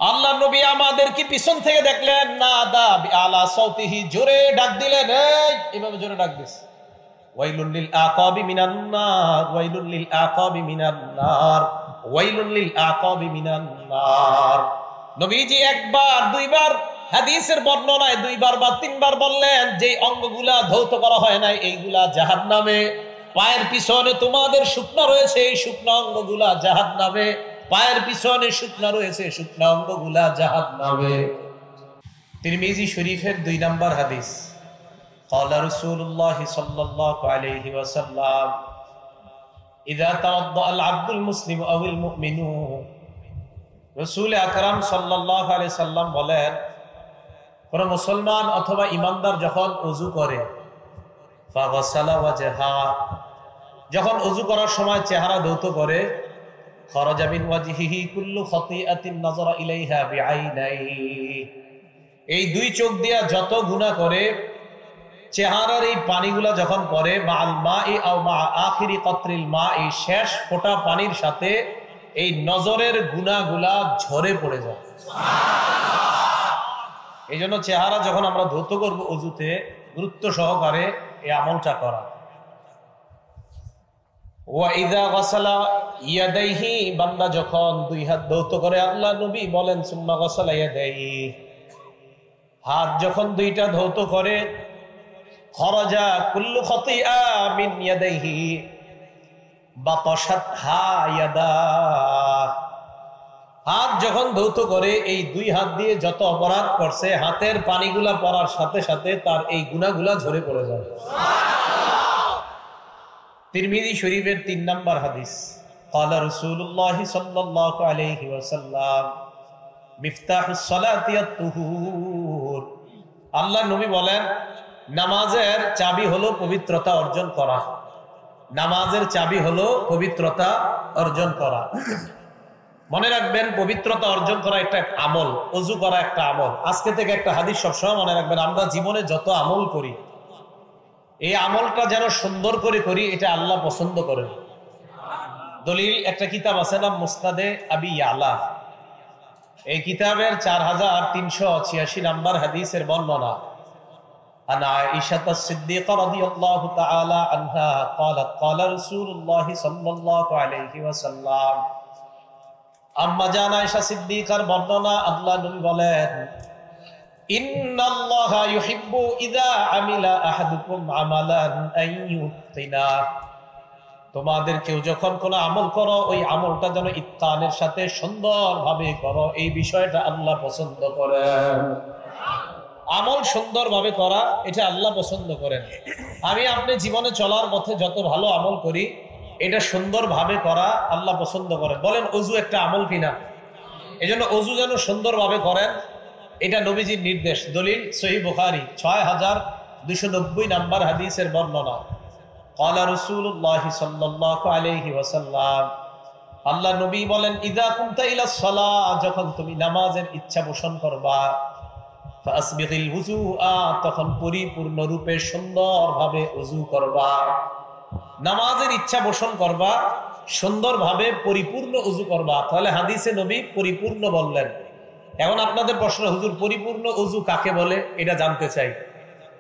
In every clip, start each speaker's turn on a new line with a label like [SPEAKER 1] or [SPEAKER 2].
[SPEAKER 1] আল্লাহ নবী আমাদের কি পিছন থেকে দেখলেন না দা আলা সাউতিহি, জোরে ডাক দিলেন, এইভাবে জোরে ডাক দিস, ওয়াইলুল লিল আকাবি মিনান নার, ওয়াইলুল লিল আকাবি মিনান নার, ওয়াইলুল লিল আকাবি মিনান নার। নবীজি একবার দুইবার হাদিসের বর্ণনায় দুইবার বা তিনবার বললেন যে অঙ্গগুলা ধৌত করা হয় নাই এইগুলা জাহান্নামে। পায়ের পিছনে তোমাদের শুকনা রয়েছে, এই শুকনা অঙ্গগুলা জাহান্নামে। পায়ের পিছনে শুকনা রয়েছে, শুকনা অঙ্গগুলা জাহান্নামে। তিরমিজি শরীফের 2 নম্বর হাদিস। قال رسول الله صلى الله عليه وسلم اذا توضأ العبد المسلم او المؤمن। রাসূল আকরাম সাল্লাল্লাহু আলাইহি সাল্লাম বলেন, কোন মুসলমান অথবা ঈমানদার যখন ওযু করে, ফাগাসালা ওয়াজহা, যখন ওযু করার সময় চেহারা ধৌত করে, খরাজা মিন ওয়াজহিহি কুল্লু খাতিআতিন নাযারা ইলাইহা বিআইনাইহি, এই 2 চোখ দিয়া যত গুনাহ করে চেহারার এই পানিগুলা যখন পড়ে, মাআল মাই আও মা আখিরি কতরিল মা, এই শেষ ফোঁটা পানির সাথে এই নজরের গুনাহগুলা ঝরে পড়ে যায়। এই জন্য চেহারা যখন আমরা ধৌত করবো ওযুতে, গুরুত্ব সহকারে এই আমলটা করা। ওয়া ইযা গাসালা ইয়াদাইহি, বান্দা যখন 2 হাত ধৌত করে, আল্লাহ নবী বলেন সুম্মা গাসালা ইয়াদাইহি, হাত যখন 2টা ধৌত করে, খরাজা কুল্লু খাতিআ মিন ইয়াদাইহি বাতাশাতহা ইয়াদা, হাত যখন ধৌত করে এই 2 হাত দিয়ে যত অপরাধ করছে, হাতের পানিগুলা পড়ার সাথে সাথে তার এই গুনাহগুলা ঝরে পড়ে যায়। তিরমিজি শরীফের 3 নম্বর হাদিস। قال رسول الله صلى الله عليه وسلم مفتاح الصلاة الطهور। আল্লাহ নবী বলেন, নামাজের চাবি হলো পবিত্রতা অর্জন করা। নামাজের চাবি হলো পবিত্রতা অর্জন করা। মনে রাখবেন, পবিত্রতা অর্জন করা একটা আমল, ওযু করা একটা আমল। আজকে থেকে একটা হাদিস সবসময় মনে রাখবেন, আমরা জীবনে যত আমল করি এই আমলটা যেন সুন্দর করে করি, এটা আল্লাহ পছন্দ করেন। দলিল একটা কিতাব আছে নাম মুসনাদে আবি ইয়ালা, এই কিতাবের 4386 নম্বর হাদিসের বর্ণনা। عن عائشة الصديقة رضي الله تعالى عنها قالت قال رسول الله صلى الله عليه وسلم। আম্মা জান আয়েশা সিদ্দিকার বর্ণনা, আল্লাহ নবী বলেন, ইন্নাল্লাহা ইউহিব্বু ইযা আমিলা আহাদুকুম আমালান আন ইউতিনা, তোমাদের কেউ যখন কোন আমল করো, ওই আমলটা যেন ইত্তানের সাথে সুন্দরভাবে করো, এই বিষয়টা আল্লাহ পছন্দ করেন। আমল সুন্দরভাবে করা এটা আল্লাহ পছন্দ করেন। আমি আপনি জীবনে চলার পথে যত ভালো আমল করি, এটা সুন্দরভাবে করা আল্লাহ পছন্দ করেন। বলেন ওযু একটা আমল কিনা? এজন্য ওযু যেন সুন্দরভাবে করেন, এটা নবীজির নির্দেশ। দলিল সহিহ বুখারী 6290 নম্বর হাদিসের বর্ণনা। قال رسول الله صلى الله عليه وسلم, আল্লাহ নবী বলেন, ইযা কুমতা ইলা সালাহ, যখন তুমি নামাজের ইচ্ছা পোষণ করবা, ফাসবিগিল ওযুআ, তখন পরিপূর্ণ রূপে সুন্দরভাবে ওযু করবা। নামাজের ইচ্ছা পোষণ করবা, সুন্দরভাবে পরিপূর্ণ ওযু করবা। তাহলে হাদিসে নবী পরিপূর্ণ বললেন। এখন আপনাদের প্রশ্ন, হুজুর পরিপূর্ণ ওযু কাকে বলে এটা জানতে চাই।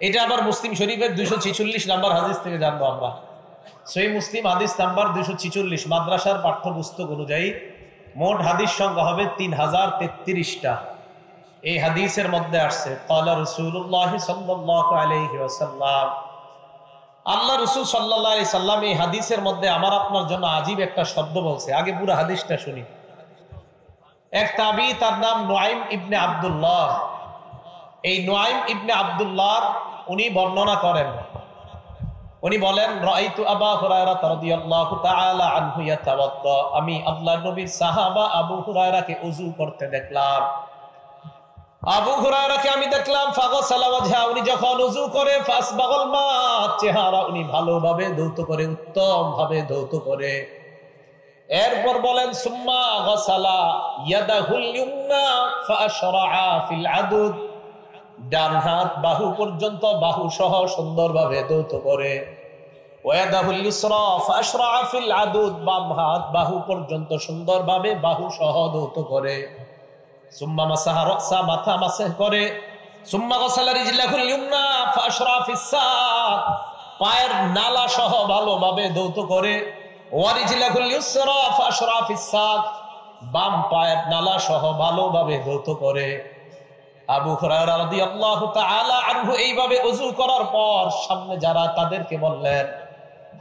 [SPEAKER 1] এটা আবার মুসলিম শরীফের 246 নম্বর হাদিস থেকে জানবো আমরা। সহিহ মুসলিম হাদিস নাম্বার 246, মাদ্রাসার পাঠ্যপুস্তক অনুযায়ী মোট হাদিস সংখ্যা হবে 3033টা। এই হাদিসের মধ্যে আসছে, ক্বালা রাসূলুল্লাহ সাল্লাল্লাহু আলাইহি ওয়াসাল্লাম, আল্লাহ রাসূল সাল্লাল্লাহু আলাইহি সাল্লাম এই হাদিসের মধ্যে আমার আপনার জন্য আজীব একটা শব্দ বলছে। আগে পুরো হাদিসটা শুনি। এক তাবী, তার নাম নুআইম ইবনে আব্দুল্লাহ। এই নুআইম ইবনে আব্দুল্লাহ উনি বর্ণনা করেন, উনি বলেন, রাআইতু আবু হুরায়রা রাদিয়াল্লাহু তাআলা আনহু ইয়াতাওয়াদ্দা, আমি আল্লাহর নবীর সাহাবা আবু হুরায়রাকে ওযু করতে দেখলাম। আবু হুরায়রাকে আমি দেখলাম, ফাগাসালা ওয়াজহা, উনি যখন ওযু করে, ফাসবাগাল মা, চেহারা উনি ভালোভাবে ধৌত করে, উত্তম ভাবে ধৌত করে। এরপর বলেন, সুম্মা গাসালা ইয়াদাহুল ইউমনা ফাআশরাআ ফিল আদুদ, ডান হাত বাহু পর্যন্ত, বাহু সহ সুন্দরভাবে ধৌত করে। ওয়াদাহুল ইসরা ফাআশরাআ ফিল আদুদ, বাম হাত বাহু পর্যন্ত সুন্দরভাবে বাহু সহ ধৌত করে। সুম্মা মাসাহা রাসা, মাথা মাসাহ করে, সুম্মা গাসালা রিজলাহুল ইউমনা ফাশরা ফিস সাক, পায়ের নালা সহ ভালোভাবে ধৌত করে, ওয়া রিজলাহুল ইউসরা ফাশরা ফিস সাক, বাম পায়ের নালা সহ ভালোভাবে ধৌত করে। আবু হুরায়রা রাদিয়াল্লাহু তাআলা আনহু এইভাবে ওযু করার পর সামনে যারা তাদেরকে বললেন,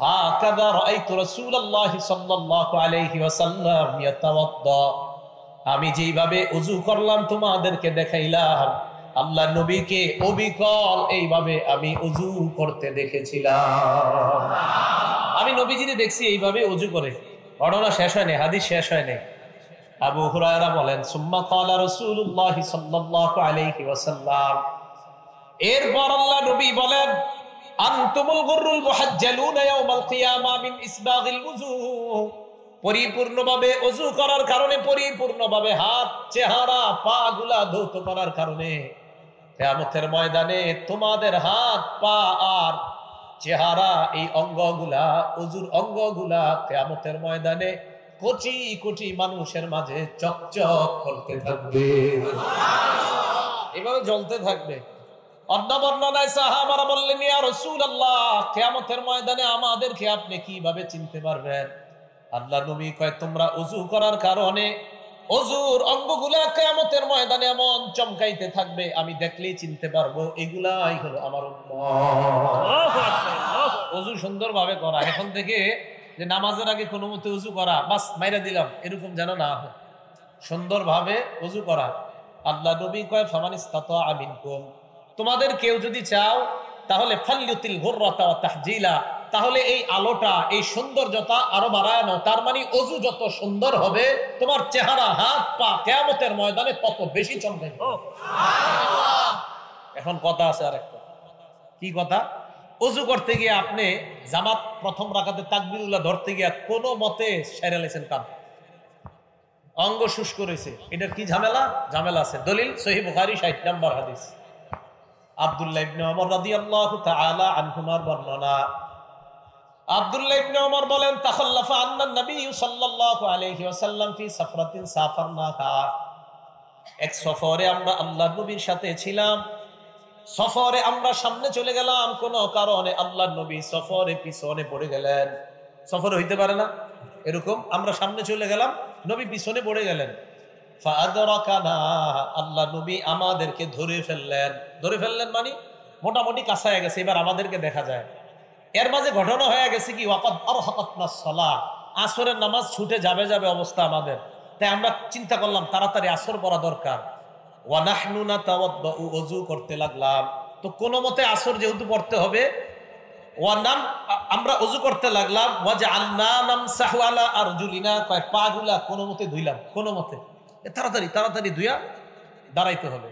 [SPEAKER 1] হাকাযা রাআইতু রাসূলুল্লাহ সাল্লাল্লাহু আলাইহি ওয়াসাল্লাম ইয়াতাওয়াদ্দা, আমি যেইভাবে ওযু করলাম তোমাদেরকে দেখাইলাম, আল্লাহর নবীকে অবিকল এইভাবে আমি ওযু করতে দেখেছিলাম। আমি নবীজিকে দেখছি এইভাবে ওযু করে। ঘটনা শেষ হয়নি, হাদিস শেষ হয়নি। আবু হুরায়রা বলেন, সুম্মা ক্বালা রাসূলুল্লাহ সাল্লাল্লাহু আলাইহি ওয়াসাল্লাম, এরপর আল্লাহ নবী বলেন, আনতুমুল গুররুল মুহাজ্জালুনা ইয়াউমাল কিয়ামা মিন ইসবাগিল ওযু, পরিপূর্ণভাবে ওযু করার কারণে, পরিপূর্ণভাবে হাত, চেহারা, পা গুলা ধৌত করার কারণে কিয়ামতের ময়দানে তোমাদের হাত, পা আর চেহারা, এই অঙ্গগুলা, ওযুর অঙ্গগুলা কিয়ামতের ময়দানে কোটি কোটি মানুষের মাঝে চকচক করতে থাকবে, এভাবে জ্বলতে থাকবে। অন্য বর্ণনায় সাহাবারা বললেন, ইয়া রাসূলুল্লাহ, কিয়ামতের ময়দানে আমাদেরকে আপনি কিভাবে চিনতে পারবেন? আল্লাহ নবী কয়, তোমরা ওযু করার কারণে ওযুর অঙ্গগুলা কিয়ামতের ময়দানে এমন চমকাইতে থাকবে, আমি দেখলেই চিনতে পারবো এগুলাই হলো আমার উম্মত। ওযু সুন্দরভাবে করা, এখন থেকে যে নামাজের আগে কোনো মতে উযু করা, বাস মাইরা দিলাম, এরকম যেন না হয়, সুন্দরভাবে ওযু করা। আল্লাহ নবী কয়, ফামানিস্তাতা মিনকুম, তোমাদের কেউ যদি চাও তাহলে ফালইউতিল গুররাতা ওয়া তাহজিলা, তাহলে এই আলোটা, এই সৌন্দর্যতা আরো বাড়ায় নাও। তার মানে ওযু যত সুন্দর হবে, তোমার চেহারা, হাত, পা কিয়ামতের ময়দানে তত বেশি চমকাবে। সুবহানাল্লাহ। এখন কথা আছে আরেকটা, কি কথা? ওযু করতে গিয়ে আপনি জামাত প্রথম রাকাতে তাকবীরুল্লাহ ধরতে গিয়ে কোনো মতে সেরে লেছেন কান, অঙ্গ শুষ্ক রয়েছে, এটার কি ঝামেলা? ঝামেলা আছে। দলিল সহিহ বুখারী 60 নম্বর হাদিস, আব্দুল্লাহ ইবনে ওমর রাদিয়াল্লাহু তাআলা আনহুমার বর্ণনা। আব্দুল্লাহ ইবনে ওমর বলেন, তাখাল্লাফা আন্নান নবী সাল্লাল্লাহু আলাইহি ওয়াসাল্লাম ফি সাফরাতিন সাফারনাহা, এক সফরে আমরা আল্লাহর নবীর সাথে ছিলাম, সফরে আমরা সামনে চলে গেলাম, কোন কারণে আল্লাহর নবী সফরে পিছনে পড়ে গেলেন। সফরে হইতে পারে না এরকম, আমরা সামনে চলে গেলাম, নবী পিছনে পড়ে গেলেন। ফাআদরাকানা, আল্লাহ নবী আমাদেরকে ধরে ফেললেন। ধরে ফেললেন মানে মোটামুটি কাছায় গেছে, এবার আমাদেরকে দেখা যায়। এর মাঝে ঘটনা হয়ে গেছে কি, ওয়াকাদ আরহাকাতনাস সালাহ, আসরের নামাজ ছুটে যাবে যাবে অবস্থা আমাদের। তাই আমরা চিন্তা করলাম তাড়াতাড়ি আসর পড়া দরকার। ওয়া নাহনু নাতাওয়াদ্দু, ওযু করতে লাগলাম। তো কোনো মতে আসর যেহেতু পড়তে হবে, আমরা ওযু করতে লাগলাম। ওয়াজআলনা নামসাহু আলা আরজুলিনা, পাগুলা কোনো মতে ধুইলাম, কোনো মতে তাড়াতাড়ি তাড়াতাড়ি ধুইয়া দাঁড়াইতে হবে।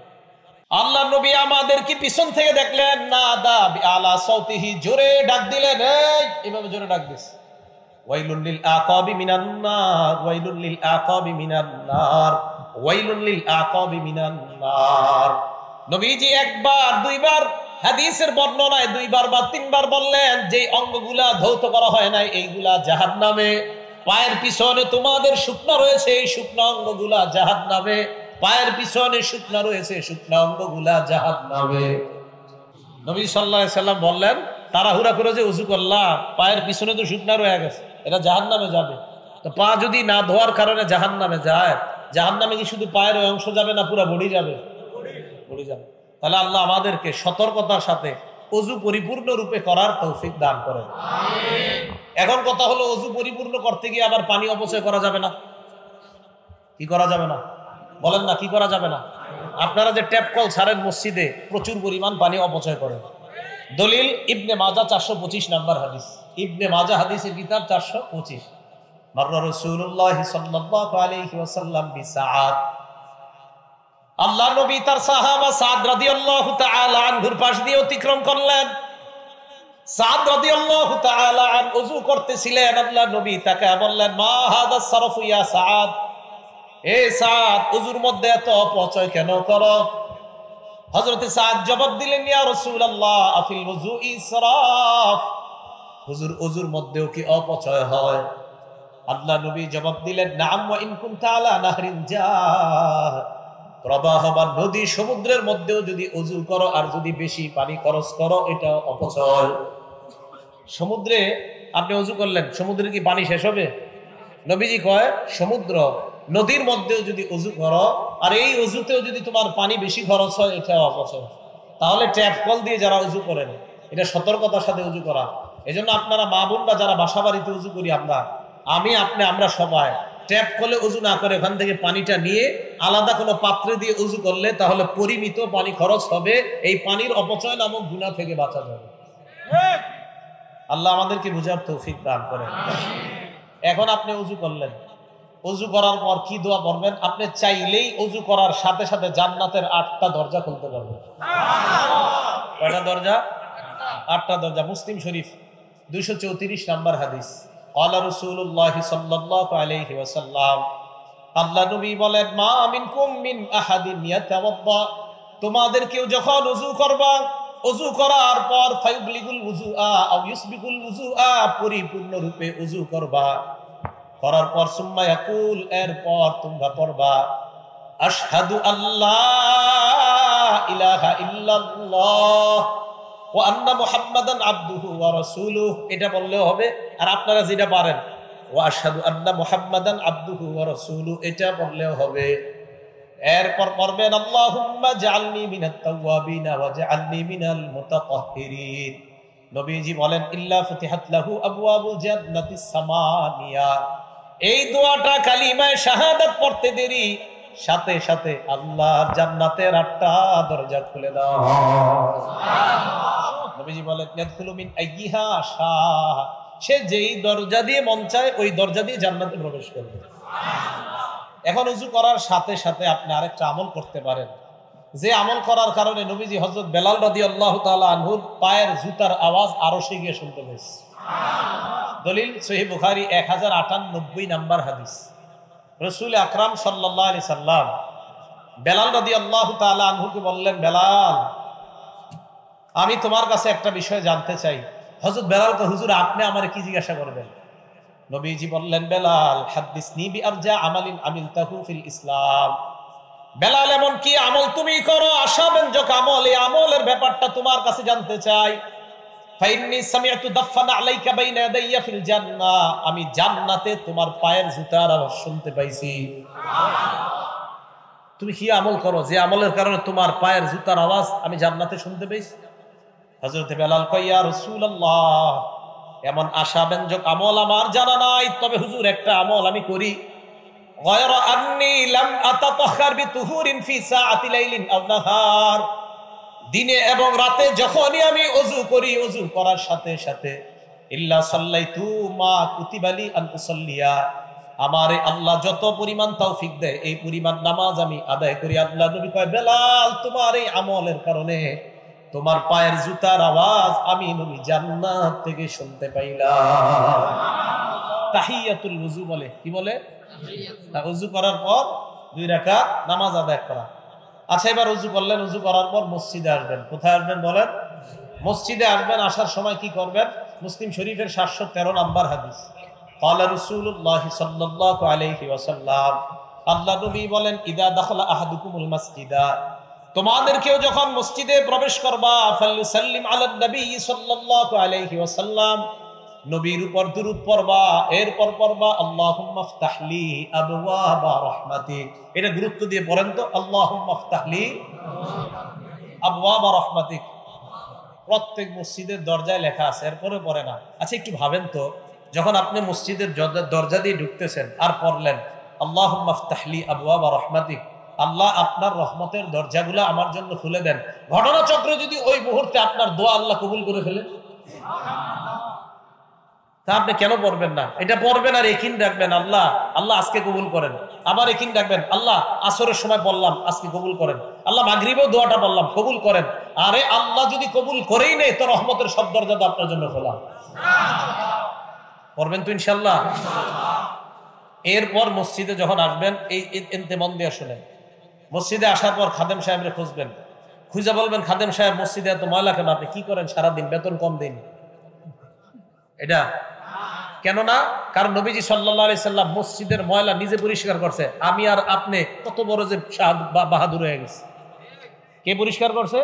[SPEAKER 1] আল্লাহ নবী আমাদেরকে পিছন থেকে দেখলেন, নাদা বিআলা সাউতিহি, জোরে ডাক দিলেন, এইভাবে জোরে ডাক দিস, ওয়াইলুল লিল আকাবি মিনান নার, ওয়াইলুল লিল আকাবি মিনান নার, ওয়াইলুল লিল আকাবি মিনান নার। নবীজি একবার, দুইবার, হাদিসের বর্ণনায় দুইবার বা তিনবার বললেন, যে অঙ্গগুলা ধৌত করা হয় না এইগুলা জাহান্নামে। পায়ের পিছনে তোমাদের শুকনা রয়েছে, এই শুকনা অঙ্গগুলা জাহান্নামে। পায়ের পিছনে শুকনা রয়েছে, শুকনা অঙ্গগুলা জাহান্নামে। নবী সাল্লাল্লাহু আলাইহি সাল্লাম বললেন, তাড়াহুড়া করে যে ওযু করলাম, পায়ের পিছনে তো শুকনা রয়ে গেছে, এটা জাহান্নামে যাবে। তো পা যদি না ধোয়ার কারণে জাহান্নামে যায়, জাহান্নামে কি শুধু পায়ের ওই অংশ যাবে না পুরো বডি যাবে? বডি যাবে। তাহলে আল্লাহ আমাদেরকে সতর্কতার সাথে ওযু পরিপূর্ণ রূপে করার তৌফিক দান করেন। আমিন। এখন কথা হলো, ওযু পরিপূর্ণ করতে গিয়ে আবার পানি অপচয় করা যাবে না? কি করা যাবে না? বলেন না, কি করা যাবে না? আপনারা যে ট্যাপ কল ছাড়েন মসজিদে, প্রচুর পরিমাণ পানি অপচয় করেন। দলিল ইবনে মাজাহ 425 নম্বর হাদিস, ইবনে মাজাহ হাদিসের কিতাব 425। মাররা রাসূলুল্লাহ সাল্লাল্লাহু আলাইহি ওয়াসাল্লাম বিসাআদ, আল্লাহ নবী তার সাহাবা সাদ রাদিয়াল্লাহু তাআলা আনহুর পাশ দিয়ে অতিক্রম করলেন। সাদ রাদিয়াল্লাহু তাআলা আন ওযু করতেছিলেন, আল্লাহ নবী তাকে বললেন, মা হাদা সারফু ইয়া সাদ, এ সাদ, ওযুর মধ্যে এত অপচয় কেন করো? হযরতে সাদ জবাব দিলেন, ইয়া রাসূলুল্লাহ, আফিল ওযু ইসরাফ, হুজুর ওযুর মধ্যেও কি অপচয় হয়? আল্লাহ নবী জবাব দিলেন, নাম ওয়া ইন কুনতা আলা নাহরিন জার, প্রবাহমান নদী সমুদ্রের মধ্যেও যদি ওযু করো আর যদি বেশি পানি খরচ করো, এটা অপচয়। সমুদ্রে আপনি ওযু করলেন, সমুদ্রে কি পানি শেষ হবে? নবীজি কয় সমুদ্র নদীর মধ্যেও যদি ওযু করো আর এই ওযুতেও যদি তোমার পানি বেশি খরচ হয়, এটা অপচয়। তাহলে ট্যাপ কল দিয়ে যারা ওযু করেন, এটা সতর্কতার সাথে ওযু করা। এজন্য আপনারা মা বোনরা যারা বাসা বাড়িতে ওযু করি আমরা সবাই ট্যাপ কলে ওযু না করে ওখান থেকে পানিটা নিয়ে আলাদা কোনো পাত্রে দিয়ে ওযু করলে তাহলে পরিমিত পানি খরচ হবে, এই পানির অপচয় নামক গুনাহ থেকে বাঁচা যাবে। আল্লাহ আমাদেরকে বুঝার তৌফিক দান করেন। এখন আপনি ওযু করলেন, ওযু করার পর কি দোয়া পড়বেন? আপনি চাইলেই ওযু করার সাথে সাথে জান্নাতের 8টা দরজা খুলতে পারবেন। কয়টা দরজা? 8টা দরজা। মুসলিম শরীফ 234 নম্বর হাদিস। ক্বালা রাসূলুল্লাহ সাল্লাল্লাহু আলাইহি ওয়াসাল্লাম, আল্লাহ নবী বলেন, মা মিনকুম মিন আহাদিন ইয়াতাওয়াদ্দা, তোমাদের কেউ যখন ওযু করবা, ওযু করার পর ফায়ুবলিগুল ওযুআ আও ইউসবিগুল ওযুআ, পরিপূর্ণ রূপে ওযু করবা। করার পর সুম্মা ইয়াকুল, এরপর তোমরা পড়বা আশহাদু আল্লা ইলাহা ইল্লাল্লাহ ওয়া আন্না মুহাম্মাদান আবদুহু ওয়া রাসূলুহু, এটা বললেও হবে। আর আপনারা যেটা পারেন ওয়া আশহাদু আন্না মুহাম্মাদান আবদুহু ওয়া রাসূলুহু, এটা বললেও হবে। এরপর পড়বেন আল্লাহুম্মা জাআলনি মিনাত তাওয়াবিন ওয়া জাআলনি মিনাল মুতাতাহহিরিন। নবীজি বলেন ইল্লা ফুতিহাত লাহু আবওয়াবুল জান্নাতিস সামানিয়া, এই দোয়াটা কালিমায়ে শাহাদাত পড়তে দেরি সাথে সাথে আল্লাহর জান্নাতের 8টা দরজা খুলে দাও। সুবহানাল্লাহ। নবীজি বলেন ইয়াদখুলু মিন আইয়িহা শা, সে যেই দরজা দিয়ে মন চায় ওই দরজা দিয়ে জান্নাতে প্রবেশ করবে। সুবহানাল্লাহ। এখন ওযু করার সাথে সাথে আপনি আরেকটা আমল করতে পারেন, যে আমল করার কারণে নবীজি হযরত বেলাল রাদিয়াল্লাহু তাআলা আনহুর পায়ের জুতার আওয়াজ আরশে গিয়ে শুনতে পেয়েছে। সুবহানাল্লাহ। দলিল সহিহ বুখারী 1098 নম্বর হাদিস। রাসূল আকরাম সাল্লাল্লাহু আলাইহি সাল্লাম বেলাল রাদিয়াল্লাহু তাআলা আনহুকে বললেন, বেলাল, আমি তোমার কাছে একটা বিষয় জানতে চাই। হযরত বেলালকে, হুজুর আপনি আমারে কি জিজ্ঞাসা করবেন? নবীজি বললেন, বেলাল হাদিসনি বিআরজা আমালিন আমিলতাহু ফিল ইসলাম, বেলাল এমন কি আমল তুমি করো আশাব্যঞ্জক আমল, এই আমলের ব্যাপারটা তোমার কাছে জানতে চাই। ফাইন্নী সামিআতু দাফানা আলাইকা বাইনা ইয়াদাইয়া ফিল জান্নাহ, আমি জান্নাতে তোমার পায়ের জুতার আওয়াজ শুনতে পাইছি। সুবহানাল্লাহ। তুমি কি আমল করো যে আমলের কারণে তোমার পায়ের জুতার আওয়াজ আমি জান্নাতে শুনতে পাইছি? হযরত বেলাল কয়, ইয়া রাসূলুল্লাহ, এমন আশাব্যঞ্জক আমল আমার জানা নাই, তবে হুজুর একটা আমল আমি করি। গায়রা আন্নী লাম আতাতাহহার বিতুহুরিন ফি সাআতি লাইলিন আও নাহার, দিনে এবং রাতে যখনই আমি ওযু করি, ওযু করার সাথে সাথে ইল্লা সাল্লাইতু মা কুতিবালি আন উসাল্লিয়া, আমারে আল্লাহ যত পরিমাণ তৌফিক দেয় এই পরিমাণ নামাজ আমি আদায় করি। আল্লাহ নবী কয়, বেলাল তোমার এই আমলের কারণে তোমার পায়ের জুতার আওয়াজ আমি নবী জান্নাত থেকে শুনতে পাইলাম। তাহিয়াতুল ওযু বলে, কি বলে? ওযু করার পর 2 রাকাত নামাজ আদায় করা। আচ্ছা, এবার ওযু করলেন, ওযু করার পর মসজিদে আসবেন। কোথায় আসবেন বলেন? মসজিদে আসবেন। আসার সময় কি করবেন? মুসলিম শরীফের 713 নম্বর হাদিস। ক্বালা রাসূলুল্লাহ সাল্লাল্লাহু আলাইহি ওয়াসাল্লাম, আল্লাহ নবী বলেন, ইদা দাখালা আহাদুকুমুল মাসজিদা, তোমাদের কেউ যখন মসজিদে প্রবেশ করবা, ফালইউসাল্লিম আলান নবী সাল্লাল্লাহু আলাইহি ওয়াসাল্লাম, নবীর উপর দুরূদ পড়বা, এরপর পড়বা আল্লাহুম্মা ইফতাহলি আবওয়াবা রাহমাতিক। এটা গুরুত্ব দিয়ে পড়েন তো, আল্লাহুম্মা ইফতাহলি আবওয়াবা রাহমাতিক। প্রত্যেক মসজিদের দরজায় লেখা আছে, এরপরে পড়ে না। আচ্ছা, একটু ভাবেন তো, যখন আপনি মসজিদের দরজা দিয়ে ঢুকতেছেন আর পড়লেন আল্লাহুম্মা ইফতাহলি আবওয়াবা রাহমাতিক, আল্লাহ আপনার রহমতের দরজাগুলো আমার জন্য খুলে দেন, ঘটনাচক্রে যদি ওই মুহূর্তে আপনার দোয়া আল্লাহ কবুল করে ফেলেন, তা আপনি কেন পড়বেন না? এটা পড়বেন আর ইয়াকিন রাখবেন আল্লাহ আল্লাহ আজকে কবুল করেন। আবার ইয়াকিন রাখবেন আল্লাহ আসরের সময় বললাম আজকে কবুল করেন, আল্লাহ মাগরিবেও দোয়াটা বললাম কবুল করেন। আরে আল্লাহ যদি কবুল করেই নেই তো রহমতের সব দরজা তো আপনার জন্য খোলা। পড়বেন তো ইনশাআল্লাহ। এরপর মসজিদে যখন আসবেন, এই এনতে মন দিয়ে শুনেন, মসজিদে আসার পর খাদেম সাহেবরে খুঁজবেন, খুঁজে বলবেন, খাদেম সাহেব মসজিদে এত ময়লা কেন? আপনি কি করেন সারাদিন? বেতন কম দিন। এটা কেননা কারণ নবীজি সাল্লাল্লাহু আলাইহি সাল্লাম মসজিদের ময়লা নিজে পরিষ্কার করছে। আমি আর আপনি কত বড় যে বাহাদুর হয়ে গেছে। কে পরিষ্কার করছে?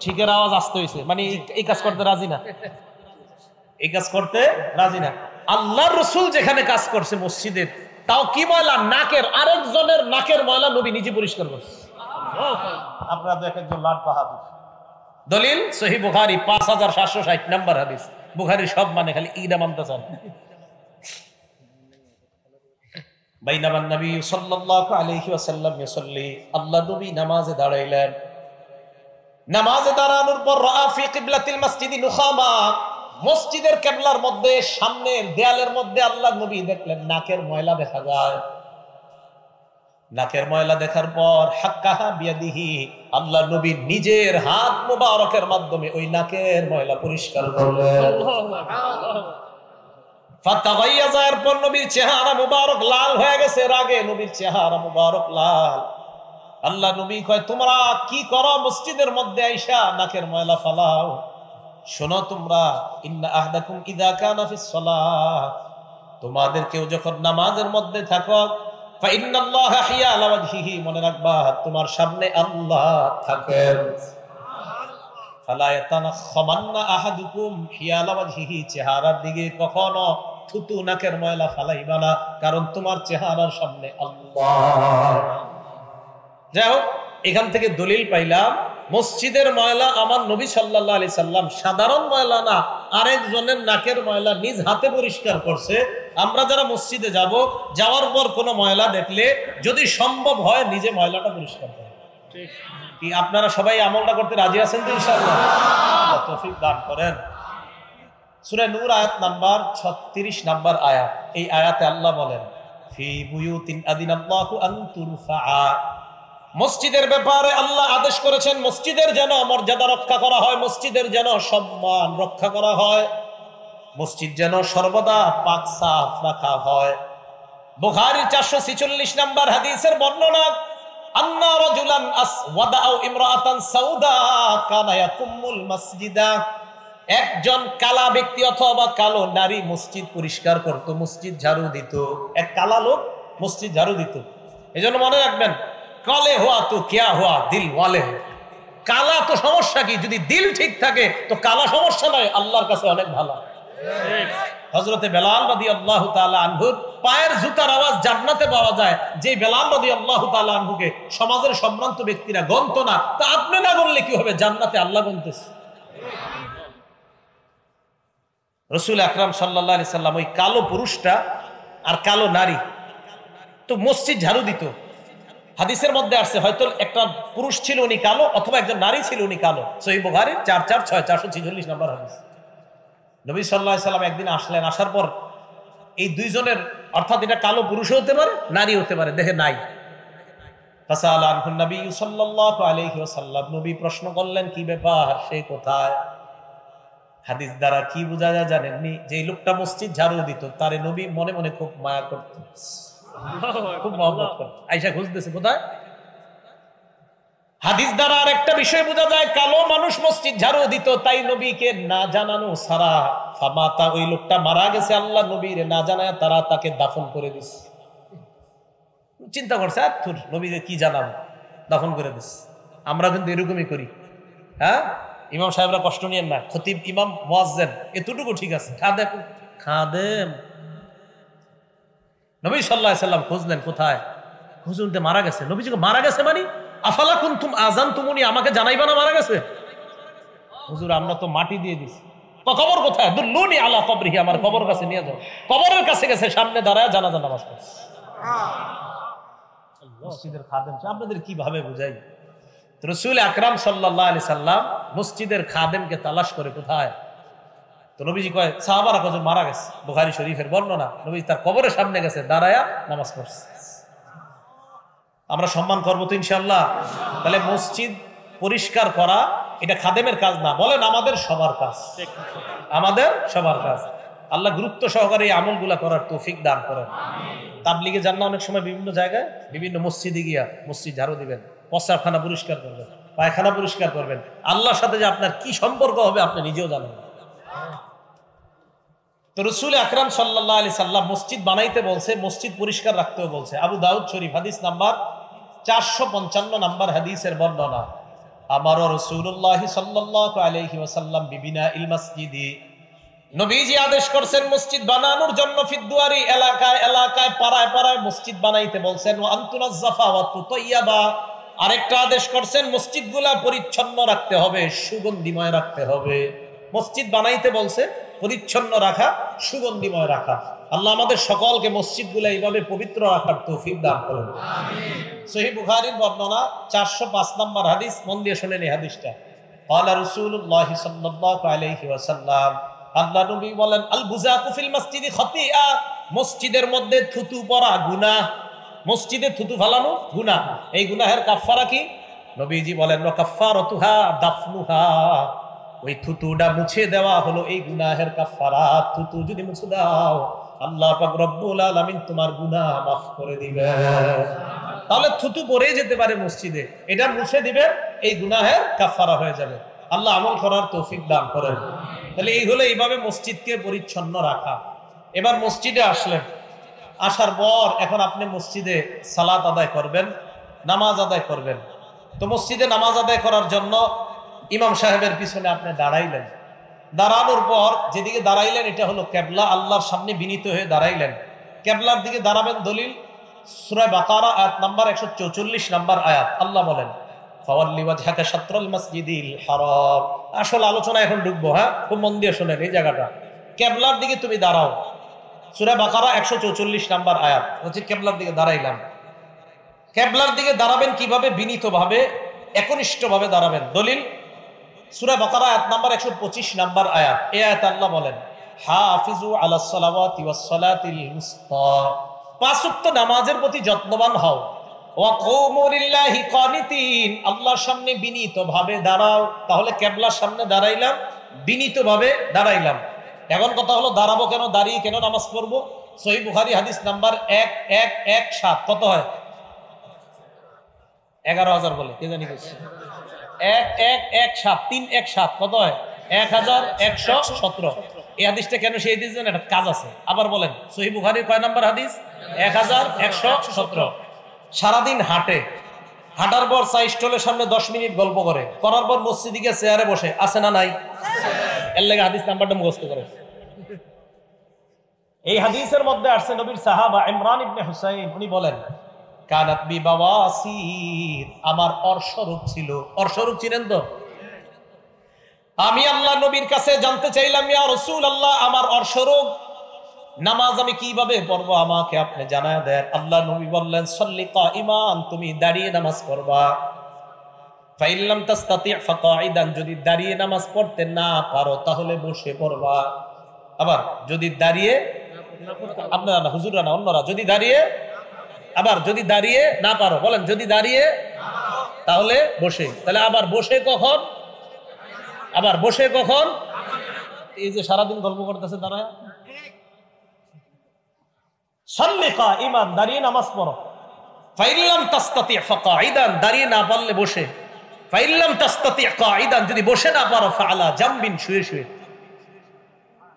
[SPEAKER 1] ঠিকের আওয়াজ আসতে হয়েছে, মানে এই কাজ করতে রাজি না, এই কাজ করতে রাজি না। আল্লাহর রাসূল যেখানে কাজ করছে মসজিদের, তাও কি ময়লা? নাকের, আরেকজনের নাকের ময়লা নবী নিজে পরিষ্কার করছে। আপনারা তো একজন লাট বাহাদুর। দলিল সহিহ বুখারী 5760 নম্বর হাদিস। বুখারী সব মানে, খালি ইদা মানতে চান। বাইনামান নবী সাল্লাল্লাহু আলাইহি ওয়াসাল্লাম ইউসাল্লি, আল্লাহ নবী নামাজে দাঁড়াইলেন। নামাজে দাঁড়ানোর পর রাআ ফি কিবলাতিল মসজিদি নুখামা, মসজিদের কিবলার মধ্যে সামনের দেয়ালের মধ্যে আল্লাহ নবী দেখলেন নাকের ময়লা দেখা যায়। নাকের ময়লা দেখার পর হাক্কাহা বিয়াদিহি, আল্লাহ নবী নিজের হাত মুবারকের মাধ্যমে ওই নাকের ময়লা পরিষ্কার করলেন। ফাতাগাইয়াজা, এরপর নবীর চেহারা মুবারক লাল হয়ে গেছে, রাগে নবীর চেহারা মুবারক লাল। আল্লাহ নবী কয়, তোমরা কি করো মসজিদের মধ্যে আইসা নাকের ময়লা ফালাও? শোনো তোমরা, ইন্না আহদাকুম ইযা কানা ফিস সালাহ, তোমাদের কেউ যখন নামাজের মধ্যে থাকো, ফা ইন্নাল্লাহা হিয়ালা ওয়াজহিহি, মনে রাখবা তোমার সামনে আল্লাহ থাকেন। ফালা ইয়াতানাখামান্না আহাদুকুম হিয়ালা ওয়াজহিহি, চেহারার দিকে কখনো থুতু নাকের ময়লা ফালাইবা না, কারণ তোমার চেহারার সামনে আল্লাহ। যাই হোক, এখান থেকে দলিল পাইলাম মসজিদের ময়লা আমার নবী সাল্লাল্লাহু আলাইহি সাল্লাম সাধারণ ময়লা না, আরেকজনের নাকের ময়লা নিজ হাতে পরিষ্কার করছে। আমরা যারা মসজিদে যাব, যাওয়ার পর কোনো ময়লা দেখলে যদি সম্ভব হয় নিজে ময়লাটা পরিষ্কার করা। কি আপনারা সবাই আমলটা করতে রাজি আছেন তো? ইনশাআল্লাহ আল্লাহ তৌফিক দান করেন। সূরা নূর আয়াত নাম্বার 36 নাম্বার আয়াত। এই আয়াতে আল্লাহ বলেন, ফি বুয়ুতিন আদিনাল্লাহু আন তুরফা, মসজিদের ব্যাপারে আল্লাহ আদেশ করেছেন মসজিদের যেন মর্যাদা রক্ষা করা হয়, মসজিদের যেন সম্মান রক্ষা করা হয়, মসজিদ যেন সর্বদা পাক সাফ রাখা হয়। বুখারী 446 নাম্বার হাদিসের বর্ণনা, আন্না রাজুলান আসওয়াদা আও ইমরাআতান সাউদা কানা ইয়াকুমুল মাসজিদা, একজন কালা ব্যক্তি অথবা কালো নারী মসজিদ পরিষ্কার করত, মসজিদ ঝাড়ু দিত। এক কালা লোক মসজিদ ঝাড়ু দিত। এজন্য মনে রাখবেন, কালে হুয়া তো কিয়া হুয়া দিল ওয়ালে, কালা তো সমস্যা কি, যদি দিল ঠিক থাকে তো কালা সমস্যা নয়, আল্লাহর কাছে অনেক ভালো। হযরতে বেলাল রাদিয়াল্লাহু তাআলা আনহুর পায়ের জুতার আওয়াজ জান্নাতে পাওয়া যায়। যে বেলাল রাদিয়াল্লাহু তাআলা আনহুকে সমাজের সম্মানিত ব্যক্তিরা গণতো না, তা আপনি না বললে কি হবে, জান্নাতে আল্লাহ গণতেছে। রাসূল আকরাম সাল্লাল্লাহু আলাইহি সাল্লাম ওই কালো পুরুষটা আর কালো নারী তো মসজিদ ঝাড়ু দিত। হাদিসের মধ্যে আসছে হয়তো একটা পুরুষ ছিল উনি কালো, অথবা একজন নারী ছিল উনি কালো। সহিহ বুখারী 446 নম্বর হাদিস। নবী সাল্লাল্লাহু আলাইহি সাল্লাম একদিন আসলেন, আসার পর এই দুইজনের, অর্থাৎ এটা কালো পুরুষও হতে পারে নারী হতে পারে, দেখে নাই। ফাসালা আনহুন নবী সাল্লাল্লাহু আলাইহি ওয়াসাল্লাম, নবী প্রশ্ন করলেন কি ব্যাপার, সে কোথায়? হাদিস দ্বারা কি বোঝা যায় জানেননি? যে এই লোকটা মসজিদ ঝাড়ু দিত, তারে নবী মনে মনে খুব মায়া করতেন, খুব মহব্বত করতেন। আয়েশা খুঁজতেছে কোথায়। হাদিস দ্বারা আর একটা বিষয় বোঝা যায়, কালো মানুষ মসজিদ ঝাড়ু দিত, তাই নবীকে না জানানো সারা ফামাতা, ওই লোকটা মারা গেছে, আল্লাহ নবীর না জানায় তারা তাকে দাফন করে দিছে। চিন্তা করছে, নবীকে কি জানাবো, দাফন করে দিস। আমরা কিন্তু এরকমই করি। হ্যাঁ, ইমাম সাহেবরা কষ্ট নিয়েন না, খতিব ইমাম মুয়াজ্জিন এতটুকু ঠিক আছে, খাদেম। নবী সাল্লাল্লাহু আলাইহি সাল্লাম খুঁজলেন কোথায়, হুজুরতে মারা গেছে। নবীজিকে মারা গেছে মানে আফালা কুনতুম আযানতুমুনি, আমাকে জানাইবা না মারা গেছে? হুজুর আমরা তো মাটি দিয়ে দিছি। কবর কোথায়? দুল্লুনি আলা কবরিহি, আমার কবর কাছে নিয়ে যাও। কবরের কাছে গেছে, সামনে দাঁড়ায় জানাজা নামাজ পড়ছে। মসজিদের খাদেম আপনাদের কিভাবে বুঝাই? রাসূল আকরাম সাল্লাল্লাহু আলাইহি সাল্লাম মসজিদের খাদেমকে তালাশ করে কোথায়। তো নবীজি কয় সাহাবারা কজন মারা গেছে, বুখারী শরীফের বর্ণনা। নবী তার কবরের সামনে গেছে, দাঁড়ায়া নামাজ পড়ছে। আমরা সম্মান করবো তো ইনশাআল্লাহ। তাহলে মসজিদ পরিষ্কার করা এটা খাদেমের কাজ না, বলেন আমাদের সবার কাজ, আমাদের সবার কাজ। আল্লাহ গুরুত্ব সহকারে এই আমলগুলা করার তৌফিক দান করেন। তাবলিগে যান না অনেক সময় বিভিন্ন জায়গায়, বিভিন্ন মসজিদে গিয়া মসজিদ ঝাড়ু দিবেন, প্রস্রাবখানা পরিষ্কার করবেন, পায়খানা পরিষ্কার করবেন। আল্লাহর সাথে যে আপনার কি সম্পর্ক হবে আপনি নিজেও জানেন। তো রাসূল আকরাম সাল্লাল্লাহু আলাইহি সাল্লাম মসজিদ বানাইতে বলছে, মসজিদ পরিষ্কার রাখতেও বলছে। আবু দাউদ শরীফ হাদিস নাম্বার 455 নাম্বার হাদিসের বর্ণনা। আমার রাসূলুল্লাহ সাল্লাল্লাহু আলাইহি ওয়াসাল্লাম বিবিনাইল মসজিদি, নবীজি আদেশ করছেন মসজিদ বানানোর জন্য। ফিদ্দুয়ারি, এলাকায় এলাকায় পাড়ায় পাড়ায় মসজিদ বানাইতে বলছেন। ওয়া আনতুনাজ্জাফা ওয়া তুতাইয়াবা, আরেকটা আদেশ করছেন মসজিদগুলা পরিচ্ছন্ন রাখতে হবে, সুগন্ধিময় রাখতে হবে। মসজিদ বানাইতে বলছে, পরিচ্ছন্ন রাখা, সুগন্ধিময় রাখা। আল্লাহ আমাদের সকলকে মসজিদগুলা এইভাবে পবিত্র রাখার তৌফিক দান করুন, আমিন। সহিহ বুখারীর বর্ণনা 405 নম্বর হাদিস, মন দিয়ে শুনেন এই হাদিসটা। ক্বালা রাসূলুল্লাহ সাল্লাল্লাহু আলাইহি ওয়াসাল্লাম, আল্লাহ নবী বলেন, আল বুযাকু ফিল মসজিদি খাতিআ, মসজিদের মধ্যে থুতু পড়া গুনাহ। মসজিদে থুতু ফালানো গুনাহ। এই গুনাহের কাফারা কি? নবীজি বলেন, ওয়া কাফারাতুহা দাফনুহা, ওই থুতুটা মুছে দেওয়া হলো এই গুনাহের কাফারা। থুতু যদি মুছে দাও, আল্লাহ পাক রব্বুল আলামিন তোমার গুনাহ মাফ করে দিবেন। তাহলে থুতু পড়ে যেতে পারে মসজিদে, এটা মুছে দিবে, এই গুনাহের কাফারা হয়ে যাবে। আল্লাহ আমল করার তৌফিক দান করেন। তাহলে এই হলো এইভাবে মসজিদকে পরিচ্ছন্ন রাখা। এবার মসজিদে আসলেন, আসার পর এখন আপনি মসজিদে সালাত আদায় করবেন, নামাজ আদায় করবেন। তো মসজিদে নামাজ আদায় করার জন্য ইমাম সাহেবের পিছনে আপনি দাঁড়াইলেন। দাঁড়ানোর পর যেদিকে দাঁড়াইলেন এটা হলো কেবলা, আল্লাহর সামনে বিনীত হয়ে দাঁড়াইলেন। কেবলার দিকে দাঁড়াবেন। দলিল সূরা বাকারা আয়াত নাম্বার 144 নাম্বার আয়াত। আল্লাহ বলেন, ফাওয়াল্লি ওয়াজহাকা শাতরাল মাসজিদিল হারাম। আসল আলোচনা এখন ঢুকবো, হ্যাঁ, খুব মন দিয়ে শুনেন এই জায়গাটা। কেবলার দিকে তুমি দাঁড়াও, সূরা বাকারা 144 নাম্বার আয়াত হচ্ছে কেবলার দিকে দাঁড়াইলাম। কেবলার দিকে দাঁড়াবেন কিভাবে? বিনীতভাবে, একনিষ্ঠভাবে দাঁড়াবেন। দলিল সূরা বাকারা আয়াত নাম্বার 125 নাম্বার আয়াত। এই আয়াতে আল্লাহ বলেন, হাফিজু আলাস সালাওয়াতি ওয়াস সালাতিল উসতা, পাঁচ ওয়াক্ত নামাজের প্রতি যত্নবান হও। ওয়া কুমু লিল্লাহি কানিতিন, আল্লাহর সামনে বিনীতভাবে দাঁড়াও। তাহলে কেবলার সামনে দাঁড়াইলাম, বিনীতভাবে দাঁড়াইলাম। এখন কথা হলো দাঁড়াবো কেন, দাঁড়িয়ে কেন নামাজ পড়বো? সহিহ বুখারী হাদিস নাম্বার 1117। কত হয়? 11,000 বলে কে জানি করছে। 1117, 317 কত হয়? 1117। এই হাদিসটা কেন সেই হাদিস জানেন? একটা কাজ আছে। আবার বলেন, সহিহ বুখারীর কয় নাম্বার হাদিস? 1117। সারাদিন হাঁটে, হাঁটার পর চা স্টলের সামনে 10 মিনিট গল্প করে, করার পর মসজিদে গিয়ে চেয়ারে বসে, আছে না নাই? এর লাগে হাদিস নাম্বারটা মুখস্থ করে। এই হাদিসের মধ্যে আসছে নবীর সাহাবা ইমরান ইবনে হুসাইন, উনি বলেন, কানাত বি বাওয়াসির, আমার অর্শরোগ ছিল। অর্শরোগ চিনেন তো? আমি আল্লাহ নবীর কাছে জানতে চাইলাম, ইয়া রাসূলুল্লাহ, আমার অর্শরোগ, নামাজ আমি কিভাবে পড়বো, আমাকে আপনি জানায় দেন। আল্লাহ নবী বললেন, সাল্লি কাইমান, তুমি দাঁড়িয়ে নামাজ পড়বা। ফাইন লাম তাস্তাতি ফাকাইদান, যদি দাঁড়িয়ে নামাজ পড়তে না পারো তাহলে বসে পড়বা। আবার যদি দাঁড়িয়ে, আপনারা না, হুজুররা না, অন্যরা, যদি দাঁড়িয়ে, আবার যদি দাঁড়িয়ে না পারো, বলেন যদি দাঁড়িয়ে তাহলে বসে। তাহলে আবার বসে কখন? আবার বসে কখন? এই যে সারাদিন গল্প করতেছে দাঁড়ায়। সাল্লি কাইমান, দাঁড়িয়ে নামাজ পড়ো। ফাইন লাম তাস্তাতি ফাকাইদান, দাঁড়িয়ে না পারলে বসে। ফাইন লাম তাস্তাতি কাইদান, যদি বসে না পারো ফাআলা জামবিন, শুয়ে শুয়ে।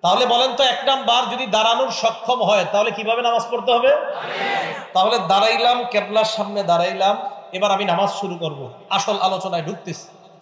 [SPEAKER 1] তাহলে বলেন তো, এক নাম্বার যদি দাঁড়ানোর সক্ষম হয় তাহলে কিভাবে নামাজ পড়তে হবে? তাহলে দাঁড়াইলাম, কেবলার সামনে দাঁড়াইলাম, এবার আমি নামাজ শুরু করব। আসল আলোচনায় ঢুকতেছি।